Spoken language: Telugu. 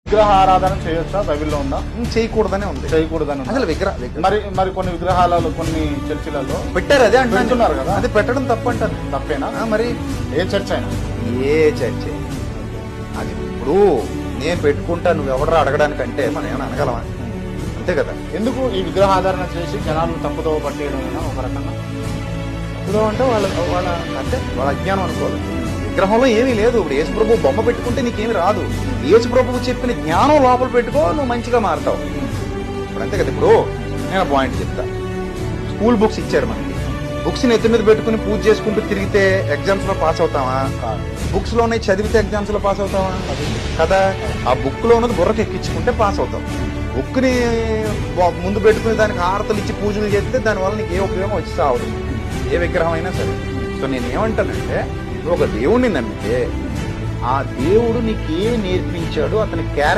విగ్రహారాధన చేయొచ్చా? బైబిల్లో ఉందా? చేయకూడదనే ఉంది. చేయకూడదని అసలు మరి కొన్ని విగ్రహాలలో కొన్ని చర్చిలలో పెట్టారు, అదే అంటున్నారు కదా. అది పెట్టడం తప్పంటారు. తప్పేనా? మరి ఏ చర్చ్ అయినా ఏ చర్చ అది ఇప్పుడు నేను పెట్టుకుంటా నువ్వు ఎవడరా అడగడానికంటే మనం ఏమైనా అనగలమా? అంతే కదా. ఎందుకు ఈ విగ్రహాధారణ చేసి జనాలను తప్పుదోవ పట్టేయడం ఒక రకంగా అంటే వాళ్ళ అంటే వాళ్ళ అజ్ఞానం అనుకోవాలి. విగ్రహంలో ఏమీ లేదు. ఇప్పుడు యేసుప్రభు బొమ్మ పెట్టుకుంటే నీకేమి రాదు. యేసుప్రభువు చెప్పిన జ్ఞానం లోపల పెట్టుకో, నువ్వు మంచిగా మారుతావు. ఇప్పుడు అంతే కదా. ఇప్పుడు నేను పాయింట్ చెప్తా. స్కూల్ బుక్స్ ఇచ్చారు మనకి. బుక్స్ ని ఎత్తి మీద పెట్టుకుని పూజ చేసుకుంటూ తిరిగితే ఎగ్జామ్స్ లో పాస్ అవుతావా? బుక్స్ లోనే చదివితే ఎగ్జామ్స్ లో పాస్ అవుతావా? కదా. ఆ బుక్ లో ఉన్నది బుర్రకు ఎక్కించుకుంటే పాస్ అవుతావు. బుక్ ని ముందు పెట్టుకుని దానికి హారతలు ఇచ్చి పూజలు చేస్తే దానివల్ల నీకు ఏ ఉపయోగం వచ్చి సావదు, ఏ విగ్రహం అయినా సరే. సో నేను ఏమంటానంటే, ఒక దేవుణ్ణి నమ్మితే ఆ దేవుడు నీకేమి నేర్పించాడు, అతని క్యారెక్టర్